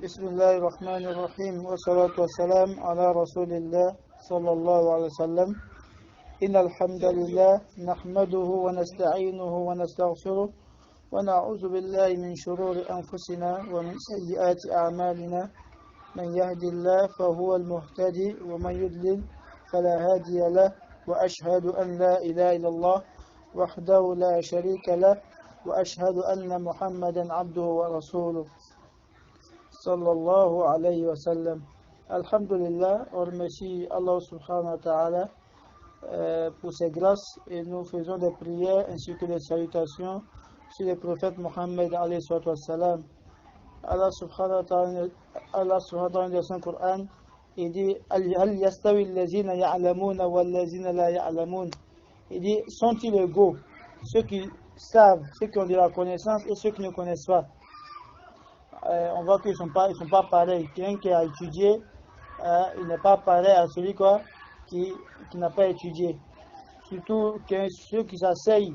بسم الله الرحمن الرحيم والصلاة والسلام على رسول الله صلى الله عليه وسلم إن الحمد لله نحمده ونستعينه ونستغفره ونعوذ بالله من شرور أنفسنا ومن سيئات أعمالنا من يهد الله فهو المهتدي ومن يضلل فلا هادي له وأشهد أن لا إله إلا الله وحده لا شريك له وأشهد أن محمدا عبده ورسوله sallallahu alayhi wa sallam. Alhamdulillah, on remercie Allah subhanahu wa ta'ala pour ses grâces et nous faisons des prières ainsi que des salutations sur le prophète Mohammed alayhi wa sallam. Allah subhanahu wa ta'ala dans son Coran, il dit Al yastawi allazina ya'lamuna wal lazina la ya'lamun. Il dit sont-ils égaux ceux qui savent, ceux qui ont de la connaissance et ceux qui ne connaissent pas. On voit qu'ils ne sont pas pareils. Quelqu'un qui a étudié, il n'est pas pareil à celui qui n'a pas étudié. Surtout ceux qui s'asseyent,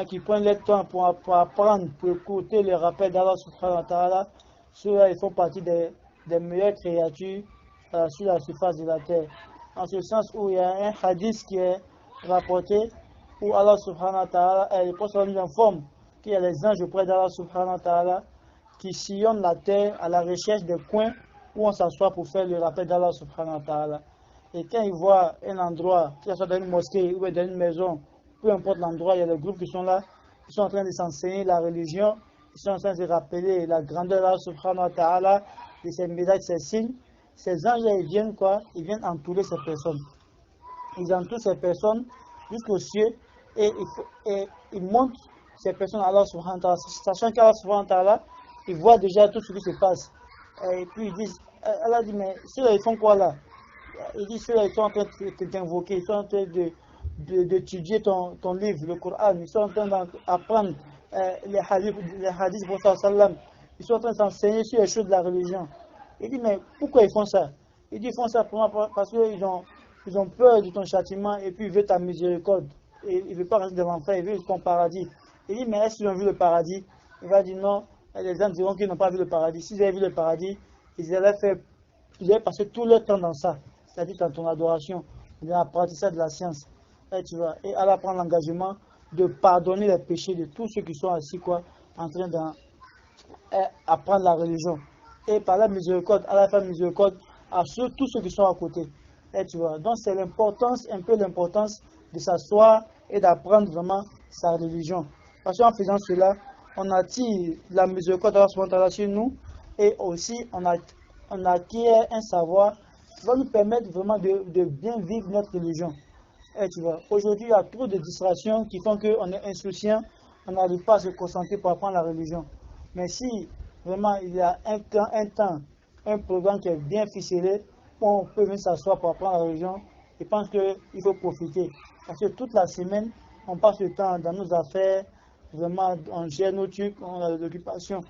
qui prennent le temps pour apprendre, pour écouter le rappel d'Allah subhanahu wa ta'ala, ceux-là ils font partie des meilleures créatures sur la surface de la terre. En ce sens où il y a un hadith qui est rapporté, où Allah subhanahu wa ta'ala, le prophète nous informe qu'il y a les anges auprès d'Allah subhanahu wa ta'ala qui sillonnent la terre à la recherche des coins où on s'assoit pour faire le rappel d'Allah subhanahu wa ta'ala. Et quand ils voient un endroit, que ce soit dans une mosquée ou dans une maison, peu importe l'endroit, il y a des groupes qui sont là, qui sont en train de s'enseigner la religion, qui sont en train de rappeler la grandeur d'Allah subhanahu wa ta'ala, de ses médailles, ses signes. Ces anges, ils viennent quoi? Ils viennent entourer ces personnes. Ils entourent ces personnes jusqu'aux cieux et ils montrent ces personnes à Allah subhanahu wa ta'ala. Sachant qu'Allah subhanahu wa ta'ala, ils voient déjà tout ce qui se passe. Et puis ils disent, Allah dit, mais ceux-là, ils font quoi là? Ils disent, ceux-là, ils sont en train de t'invoquer, ils sont en train d'étudier ton livre, le Coran, ils sont en train d'apprendre les hadiths pour sallam, ils sont en train d'enseigner sur les choses de la religion. Il dit, mais pourquoi ils font ça? Il dit, ils font ça parce qu'ils ont peur de ton châtiment et puis ils veulent ta miséricorde. Et ils ne veulent pas rentrer dans l'enfer, ils veulent ton paradis. Il dit, mais est-ce qu'ils ont vu le paradis? Il va dire non. Les gens diront qu'ils n'ont pas vu le paradis. S'ils avaient vu le paradis, ils allaient passer tout leur temps dans ça. C'est-à-dire dans ton adoration, dans l'apprentissage de la science. Et tu vois, et Allah prend l'engagement de pardonner les péchés de tous ceux qui sont assis en train d'apprendre la religion. Et par la miséricorde, Allah fait miséricorde à tous ceux qui sont à côté. Et tu vois, donc c'est l'importance de s'asseoir et d'apprendre vraiment sa religion. Parce qu'en faisant cela, on attire la miséricorde d'Allah sur nous et aussi on acquiert un savoir qui va nous permettre vraiment de bien vivre notre religion. Et tu vois, aujourd'hui il y a trop de distractions qui font qu'on est insouciant, on n'arrive pas à se concentrer pour apprendre la religion. Mais si vraiment il y a un programme qui est bien ficelé, où on peut venir s'asseoir pour apprendre la religion, je pense qu'il faut profiter. Parce que toute la semaine, on passe le temps dans nos affaires, vraiment on gère nos trucs, on a l'occupation.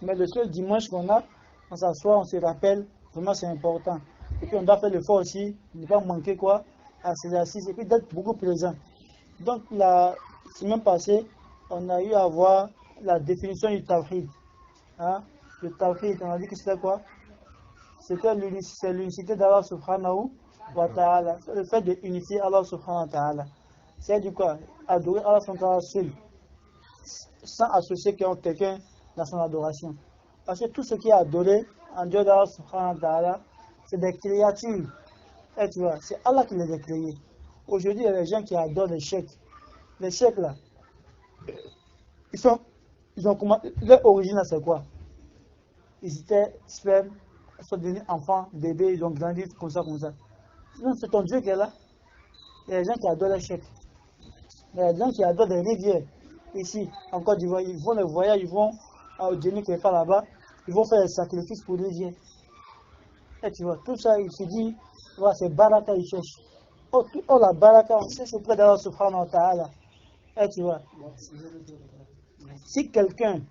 Mais le seul dimanche qu'on a, on s'assoit, on se rappelle, vraiment c'est important. Et puis on doit faire l'effort aussi, ne pas manquer à ces assises et puis d'être beaucoup présent. Donc la semaine passée, on a eu à voir la définition du tawhid. Le tawhid, on a dit que c'était quoi? C'était l'unicité d'Allah subhanahu wa ta'ala. C'est le fait d'unifier Allah subhanahu wa ta'ala. C'est du quoi? Adorer Allah subhanahu wa ta'ala seul, sans associer quelqu'un dans son adoration. Parce que tout ce qui est adoré en Dieu d'Allah subhanahu wa ta'ala, c'est des créatures. Et tu vois, c'est Allah qui les a créés. Aujourd'hui, il y a des gens qui adorent les chèques. Les chèques là, ils ont commencé, leur origine c'est quoi? Ils étaient spermes, ils sont devenus enfants, bébés, ils ont grandi comme ça. Non, c'est ton Dieu qui est là. Il y a des gens qui adorent les chèques. Il y a des gens qui adorent les rivières. Ici, en Côte d'Ivoire, ils vont les voyages, ils vont au Djéni qui est pas là-bas, ils vont faire des sacrifices pour les rivières. Et tu vois, tout ça, il se dit, voilà, c'est baraka, ils cherchent. Oh, la baraka, on cherche auprès d'Allah subhanahu wa ta'ala. Et tu vois, si quelqu'un,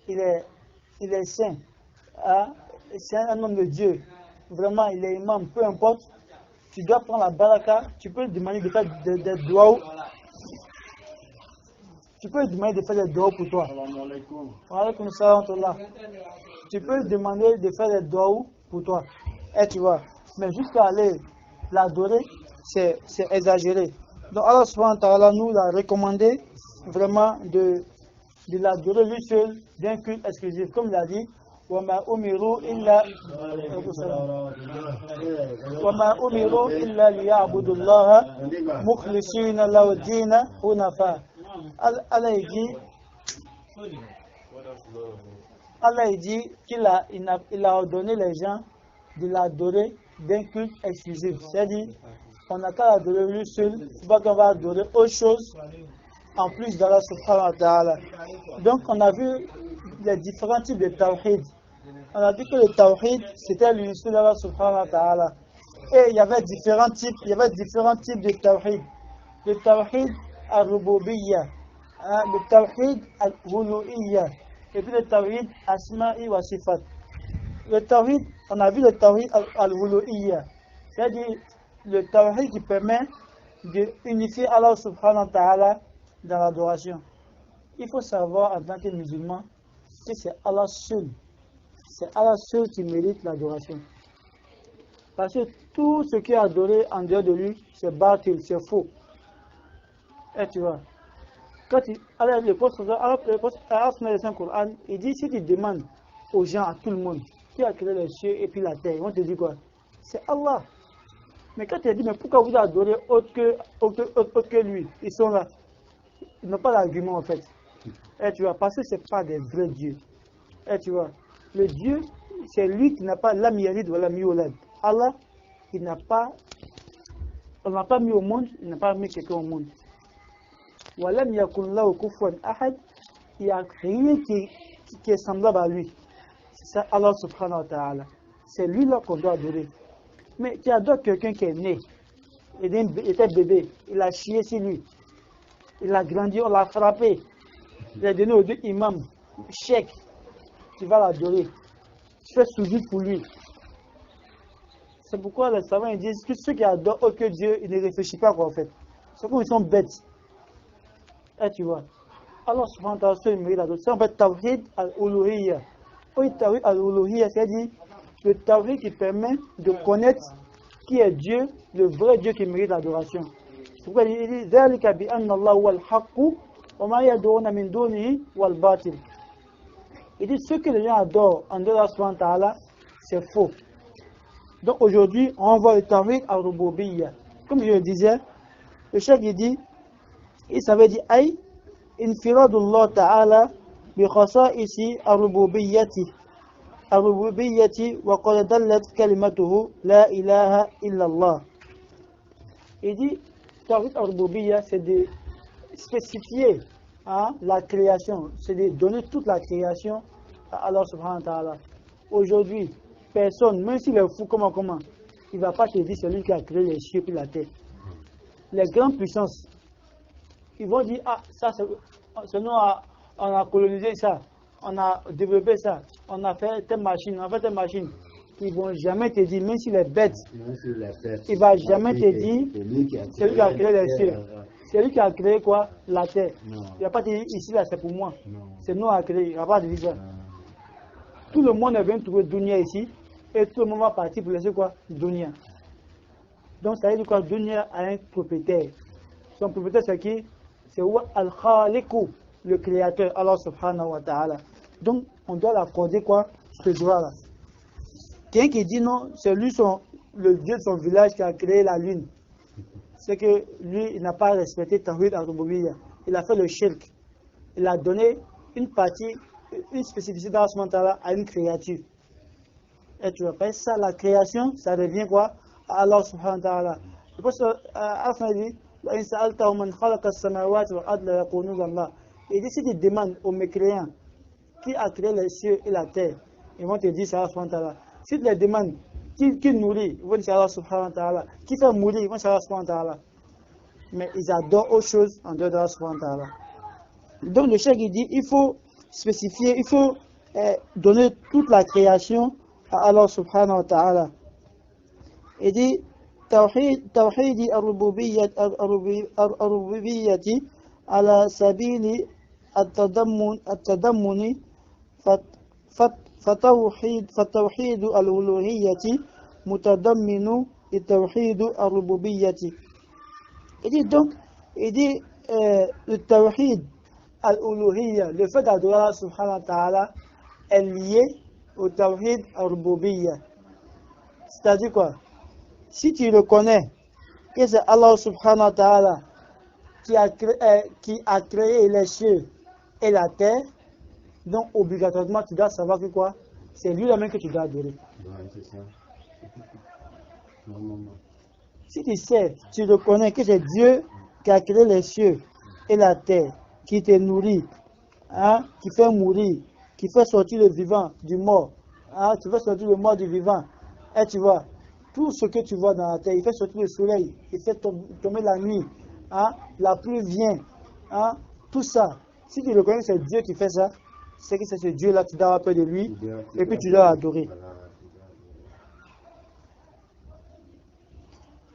il est saint, c'est un homme de Dieu, vraiment, il est imam, peu importe, tu dois prendre la baraka, tu peux lui demander de faire des doigts. Tu peux lui demander de faire des doigts pour toi. Wa alaykoum salam wa rahmatullah. tu peux demander de faire des doigts pour toi. Et tu vois. Mais jusqu'à aller l'adorer, c'est exagéré. Donc Allah subhanahu wa ta'ala nous a recommandé vraiment de l'adorer lui seul d'un culte exclusif. Comme il a dit, وَمَا أُمِرُوا إِلَّا لِيَعْبُدُوا اللَّهَ مُخْلِصِينَ لَهُ الدِّينَ حُنَفَاءَ. Allah dit qu'il a ordonné les gens de l'adorer d'un culte exclusif. C'est-à-dire, on n'a qu'à l'adorer lui seul, pas qu'on va adorer autre chose en plus d'Allah subhanahu wa ta'ala. Donc on a vu les différents types de tawhid. On a dit que le tawhid c'était l'unité d'Allah subhanahu wa ta'ala. Et il y avait différents types de tawhid. Le tawhid al-rububiyya, le tawhid al-uluhiyya, et puis le tawhid asma'i wa sifat. Le tawhid, on a vu le tawhid al-uluhiyya, c'est-à-dire le tawhid qui permet de unifier Allah subhanahu wa ta'ala dans l'adoration. Il faut savoir en tant que musulman que c'est Allah seul qui mérite l'adoration. Parce que tout ce qui est adoré en dehors de lui, c'est bâtil, c'est faux. Et tu vois, quand le prophète Coran, il dit si tu demandes aux gens, à tout le monde, qui a créé les cieux et puis la terre, ils vont te dire quoi? C'est Allah. Mais quand tu dis, mais pourquoi vous adorez autre que lui? Ils sont là. Ils n'ont pas d'argument en fait. Et tu vois, parce que ce n'est pas des vrais dieux. Et tu vois, le Dieu, c'est lui qui n'a pas l'âme yalid ou l'âme yolad. Allah, on n'a pas mis au monde, il n'a pas mis quelqu'un au monde. Walam yakun lahu kufuwan ahad, il n'y a rien qui est semblable à lui. C'est ça Allah subhanahu wa ta'ala. C'est lui là qu'on doit adorer. Mais tu adores quelqu'un qui est né, il était bébé, il a chié sur lui, il a grandi, on l'a frappé, il a donné aux deux imams, cheikh, tu vas l'adorer, tu fais soujud pour lui. C'est pourquoi les savants disent que ceux qui adorent aucun Dieu, ils ne réfléchissent pas quoi en fait. C'est comme ils sont bêtes. Et tu vois, Allah subhanahu wa ta'ala seul mérite l'adoration. C'est en fait tawhid al-uluhiyya. Oui, tawhid al-uluhiyya, c'est-à-dire le tawhid qui permet de connaître qui est Dieu, le vrai Dieu qui mérite l'adoration. C'est pourquoi il dit ذَلِكَ بِأَنَّ اللَّهُ هُوَ الْحَقُّ وَمَا يَدْعُونَ مِن دُونِهِ وَالْبَاطِلُ. Il dit ce que les gens adorent en dehors d'Allah subhanahu wa ta'ala, c'est faux. Donc aujourd'hui, on voit le tawhid al-rububiyya. Comme je le disais, le cheikh il dit, il savait dire ay infiradullah ta'ala bi khasa'isi al-rububiyyati wa qad dallat kalimatuhu la ilaha illa Allah. Il dit tawhid al-rububiyya, c'est de spécifier la création, c'est de donner toute la création à Allah subhanahu wa ta'ala. Aujourd'hui, personne, même s'il est fou, comment, il ne va pas te dire c'est lui qui a créé les cieux et la terre. Les grandes puissances, ils vont dire, ça c'est nous, on a colonisé ça, on a développé ça, on a fait telle machine, Ils ne vont jamais te dire, même s'il est bête, il ne va jamais te dire, c'est lui qui a créé les cieux. C'est lui qui a créé quoi? La terre. Non. Il ne va pas te dire, ici là c'est pour moi. C'est nous qui a créé, il ne va pas te dire ça. Tout le monde est venu trouver Dunia ici, et tout le monde va partir pour laisser quoi? Dunia. Donc ça veut dire quoi? Dunia a un propriétaire. Son propriétaire c'est qui? C'est Al-Khaliqu, le créateur, Allah subhanahu wa ta'ala. Donc on doit l'accorder quoi? Ce droit-là. Quelqu'un qui dit non, c'est lui le dieu de son village qui a créé la lune. C'est que lui, il n'a pas respecté Tawhid al-Rububiyya. Il a fait le shirk. Il a donné une partie, une spécificité dans ce moment-là à une créature. Et tu vois pas ça, la création, ça revient quoi? À Allah subhanahu wa ta'ala. C'est pour ça Allah dit, il dit si tu demandes aux mécréants qui a créé les cieux et la terre, ils vont te dire c'est Allah subhanahu wa ta'ala. Si tu les demandes qui nourrit, ils vont dire c'est Allah subhanahu wa ta'ala. Qui fait mourir, ils vont dire c'est Allah subhanahu wa ta'ala. Mais ils adorent autre chose en dehors d'Allah subhanahu wa ta'ala. Donc le cheikh il dit, il faut spécifier, il faut donner toute la création à Allah subhanahu wa ta'ala. Il dit توحيد الربوبية على سبيل التضمن فالتوحيد الألوهية متضمن التوحيد الربوبية. Il dit donc, le tawhid al-uluhiyya, le fait d'adorer Allah subhanahu wa ta'ala, est lié au tawhid al-rububiyya. C'est-à-dire quoi? Si tu reconnais que c'est Allah subhanahu wa ta'ala qui a créé les cieux et la terre, donc obligatoirement tu dois savoir que quoi? C'est lui-même que tu dois adorer. Si tu sais, tu reconnais que c'est Dieu qui a créé les cieux et la terre, qui te nourrit, hein, qui fait mourir, qui fait sortir le vivant du mort, hein, qui fait sortir le mort du vivant, et tu vois, tout ce que tu vois dans la terre, il fait sortir le soleil, il fait tomber la nuit, hein, la pluie vient, hein, tout ça. Si tu reconnais que c'est Dieu qui fait ça, c'est que c'est ce Dieu-là qui doit avoir peur de lui, et puis tu dois adorer.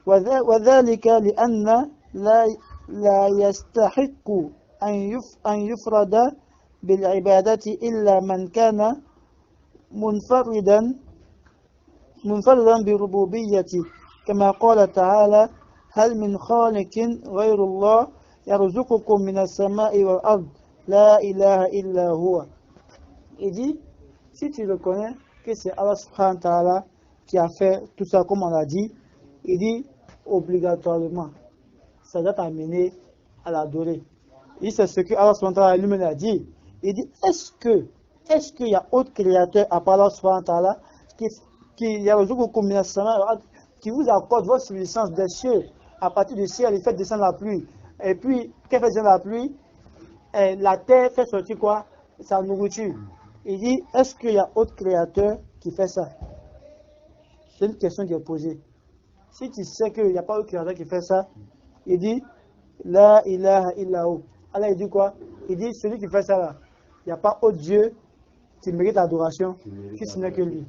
وذلك لأن لا يستحق أن يفرد بالعبادة إلا من كان منفردا بربوبية كما قال تعالى هل من خالق غير الله يرزقكم من السماء والأرض لا إله إلا هو. Il dit, si tu reconnais que c'est Allah subhanahu wa ta'ala qui a fait tout ça comme on l'a dit, il dit obligatoirement, ça doit t'amener à l'adorer. Il dit c'est ce que Allah subhanahu wa ta'ala lui-même a dit. Il dit est-ce qu'il y a autre créateur à part Allah subhanahu wa ta'ala qui vous accorde votre subsistance des cieux, à partir du ciel il fait descendre la pluie, et puis qu'est-ce que fait descendre la pluie? Et la terre fait sortir quoi? Sa nourriture. Il dit est-ce qu'il y a autre créateur qui fait ça? C'est une question qui est posée. Si tu sais qu'il n'y a pas autre créateur qui fait ça, il dit la ilaha illahu. Allah il dit quoi? Il dit celui qui fait ça là, il n'y a pas autre Dieu qui mérite l'adoration, si ce n'est que lui.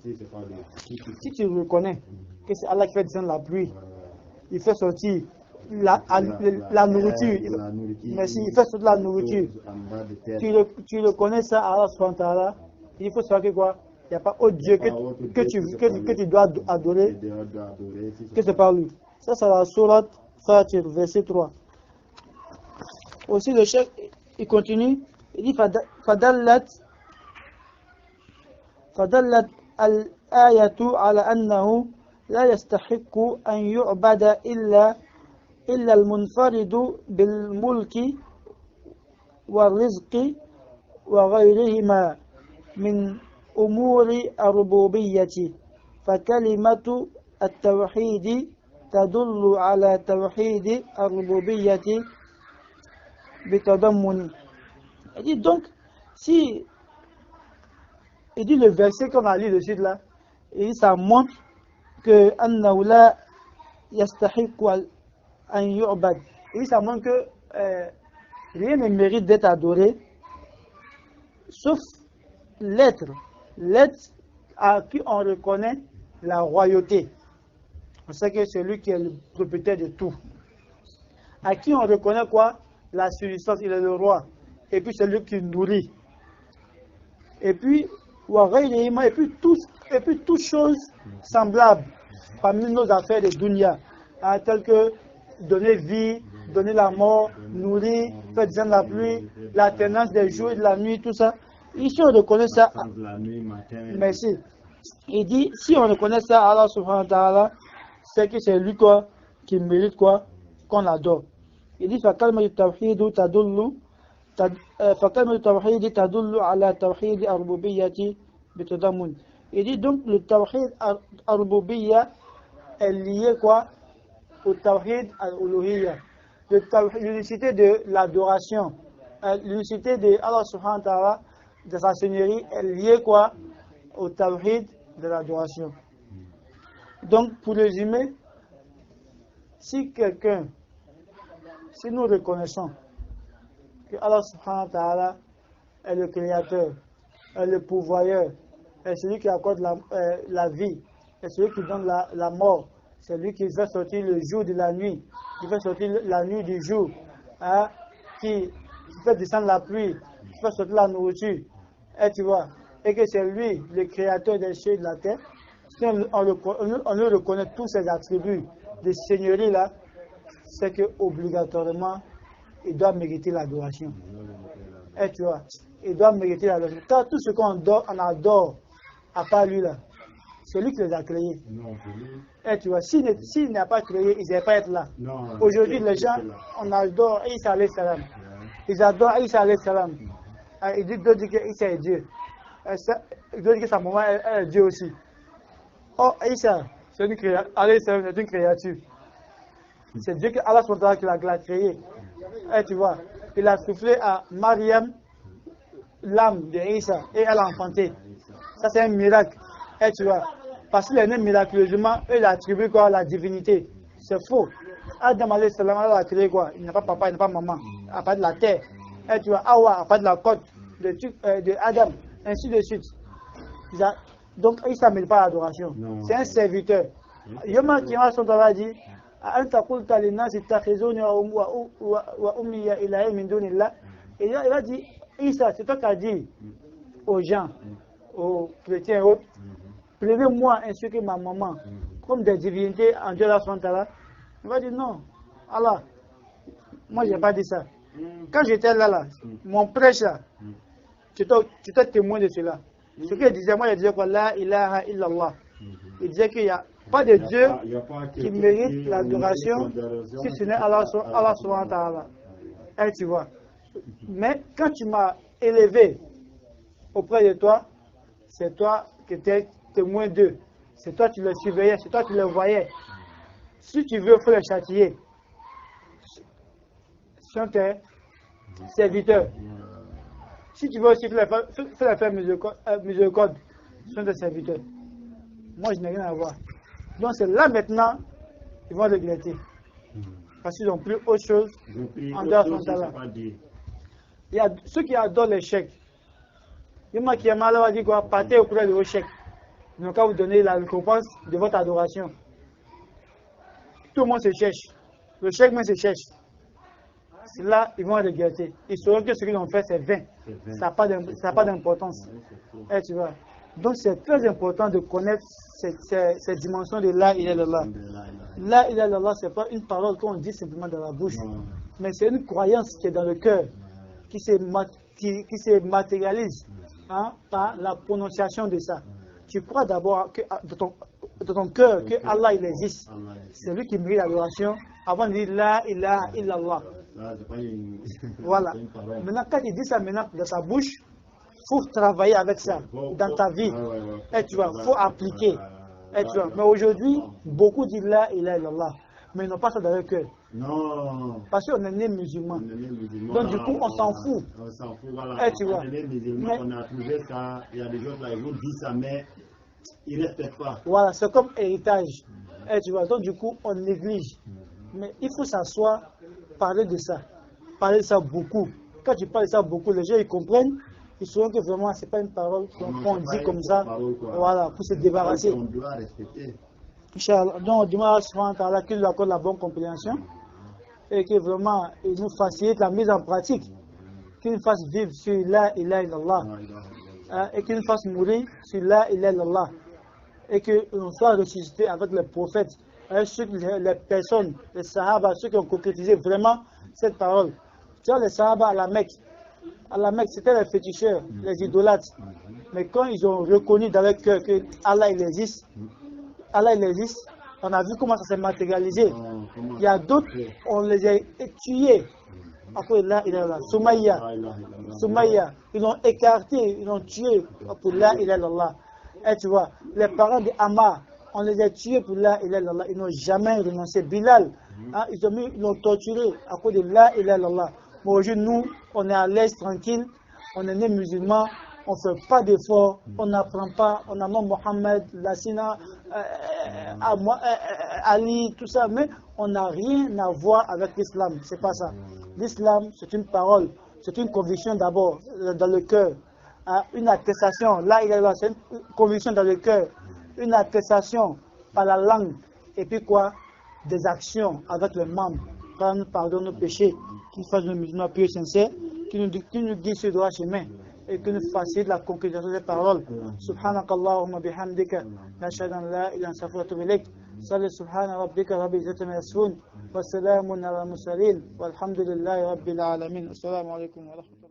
Si tu reconnais que c'est Allah qui fait descendre la pluie, il fait sortir la nourriture, merci, il fait sortir la nourriture, tu reconnais ça à Allah subhanahu wa ta'ala, il faut savoir que quoi? Il n'y a pas autre Dieu que tu dois adorer, que c'est par lui. Ça, c'est la sourate Fatir, verset 3. Aussi, le chef, il continue, il dit Fadallat al-ayatu ala annahu la yastahiqu an yu'bada illa al-munfaridu bil mulki wa rizqi wa ghayrihima min أمور الربوبية فكلمة التوحيد تدل على توحيد الربوبية بتضمن. Il dit donc, si il dit le verset qu'on a lu de suite là, et ça montre que أنه لا يستحق أن يعبد. Et ça montre que rien ne mérite d'être adoré, sauf l'être à qui on reconnaît la royauté. On sait que c'est lui qui est le propriétaire de tout. À qui on reconnaît quoi? La subsistance, il est le roi. Et puis c'est lui qui nourrit. Et puis, toutes choses semblables parmi nos affaires de dunya, hein, telles que donner vie, donner la mort, nourrir, faire descendre la pluie, l'alternance des jours et de la nuit, tout ça. Ici, on reconnaît ça. Merci. Il dit, si on reconnaît ça à Allah subhanahu wa ta'ala, c'est que c'est lui quoi, qui mérite quoi, qu'on adore. Il dit, فَكَلْمَةُ التَّوْحِيدِ تَدُلُّ عَلَى تَوْحِيدِ الرُّبُوبِيَّةِ بِتَضَمُّنٍ. Il dit donc, le tawhid al-rububiyya est lié quoi, au tawhid al-uluhiyya. L'unicité de l'adoration, l'unicité de Allah subhanahu wa ta'ala, de sa seigneurie, est liée quoi, au tawhid de l'adoration. Donc, pour résumer, si nous reconnaissons que Allah subhanahu wa ta'ala est le créateur, est le pourvoyeur, est celui qui accorde la vie, est celui qui donne la mort, c'est lui qui fait sortir le jour de la nuit, qui fait sortir la nuit du jour, hein, qui fait descendre la pluie, qui fait sortir la nourriture, et tu vois, et que c'est lui le créateur des cieux et de la terre, si on le reconnaît tous ses attributs de seigneurie là, c'est que obligatoirement il doit mériter l'adoration. Et tu vois, il doit mériter l'adoration. Car tout ce qu'on adore à part lui là, c'est lui qui les a créés. Et tu vois, s'il n'a pas créé, il ne devait pas être là. Aujourd'hui, les gens, on adore Isa alayhi salam. Ils adorent Isa alayhi salam. Ils disent que Isa est Dieu. Ils disent que sa maman est Dieu aussi. Oh, Isa, c'est une créature. C'est Dieu que Allah qui l'a créé. Et tu vois, il a soufflé à Mariam l'âme de Isa et elle a enfanté. Ça, c'est un miracle. Et tu vois, parce qu'il est né miraculeusement, il attribue quoi? La divinité. C'est faux. Adam alayhi salam, Allah a créé quoi? Il n'a pas papa, il n'a pas maman. Il n'a pas de la terre. Et tu vois, Hawa n'a pas de la côte de Adam. Ainsi de suite. Donc, Isa ne mérite pas l'adoration. C'est un serviteur. Yoma Kira son travail dit Anta qulta linnasi ittakhizuni wa ummiya ilahi min dunillah. Et il a dit Isa, c'est toi qui as dit aux gens, aux chrétiens et autres, plevez-moi ainsi que ma maman, comme des divinités en Dieu la Santala. Il va dire non, Allah, moi je n'ai pas dit ça. Quand j'étais là, mon prêche là, tu étais témoin de cela. Ce qu'il disait, moi je disais quoi, la ilaha illallah. Il disait qu'il n'y a pas de Dieu qui mérite l'adoration si ce n'est Allah subhanahu wa ta'ala. Et tu vois. Mais quand tu m'as élevé auprès de toi, c'est toi qui étais témoin d'eux. C'est toi qui les surveillais, c'est toi qui les voyais. Si tu veux, il faut les châtier. Ce sont tes serviteurs. Si tu veux aussi, il faut les faire miséricorde. Ce sont tes serviteurs. Moi, je n'ai rien à voir. Donc c'est là maintenant, ils vont regretter. Parce qu'ils n'ont plus autre chose en dehors de son talent. Il y a ceux qui adorent les chèques. Il y a qui a mal à dire quoi, partez auprès de vos chèques. Ils n'ont qu'à vous donner la récompense de votre adoration. Tout le monde se cherche. Le chèque même se cherche. C'est là, ils vont regretter. Ils sauront que ce qu'ils ont fait, c'est vain. Ça n'a pas d'importance. Et tu vois. Donc c'est très important de connaître ces dimensions de la ilaha illallah. La ilaha illallah, ce n'est pas une parole qu'on dit simplement dans la bouche, mais c'est une croyance qui est dans le cœur, qui se matérialise par la prononciation de ça. Tu crois d'abord de ton cœur que Allah il existe. C'est lui qui mérite l'adoration avant de dire la ilaha illallah. Voilà. Maintenant, quand il dit ça maintenant dans sa bouche, il faut travailler avec ça dans ta vie. Et tu vois, il faut appliquer. Et tu vois, mais aujourd'hui, beaucoup disent la ilaha illallah, mais ils n'ont pas ça dans leur cœur. Non. Parce qu'on est né musulman. Donc du coup, on s'en fout. On s'en fout, voilà. Et tu vois. On est né musulman, on a trouvé ça. Il y a des gens là, ils vous disent ça, mais ils ne respectent pas. Voilà, c'est comme héritage. Et tu vois, donc du coup, on néglige. Mais il faut s'asseoir, parler de ça. Parler de ça beaucoup. Quand tu parles de ça beaucoup, les gens ils comprennent. Ils sauront que vraiment, ce n'est pas une parole qu'on dit comme ça. Voilà, pour se débarrasser. On doit respecter. Inch'Allah. Donc, on demande qu'il nous accorde la bonne compréhension et que vraiment, il nous facilite la mise en pratique. Qu'il nous fasse vivre sur la ilaha illallah. Et qu'il nous fasse mourir sur la ilaha illallah. Et que l'on soit ressuscité avec les prophètes, avec les personnes, les sahaba, ceux qui ont concrétisé vraiment cette parole. Tu vois, les sahaba à la Mecque, c'était les féticheurs, les idolâtres. Mais quand ils ont reconnu dans leur cœur que Allah il existe, on a vu comment ça s'est matérialisé. Il y a d'autres, on les a tués. Après là, il est là. Soumaïa, ils l'ont écarté, ils l'ont tué pour là, il est là. Et tu vois, les parents de Ammar, on les a tués pour là, il est là. Ils n'ont jamais renoncé. Bilal, ils l'ont torturé à cause de là, il est là. Mais aujourd'hui, nous, on est à l'aise, tranquille, on est né musulmans, on ne fait pas d'efforts, on n'apprend pas, on a nom Mohammed, Lassina, Ali, tout ça, mais on n'a rien à voir avec l'islam, c'est pas ça. L'islam, c'est une parole, c'est une conviction d'abord dans le cœur, une attestation, là il est là, c'est une conviction dans le cœur, une attestation par la langue, et puis quoi, des actions avec les membres, quand nous pardonnons nos péchés, qu'il fasse nos musulmans pieux et sincères, qu'il nous guide sur le droit chemin. et que nous facilite la concrétisation des paroles. Subhanakallahumma bihamdika, nashhadu an la ilaha illa anta astaghfiruka wa atubu ilayk. Salli subhana rabbika rabbil izzati amma yasifun, wa salamun ala al-mursalin, walhamdulillahi rabbil alamin. Assalamu alaikum wa rahmatullahi.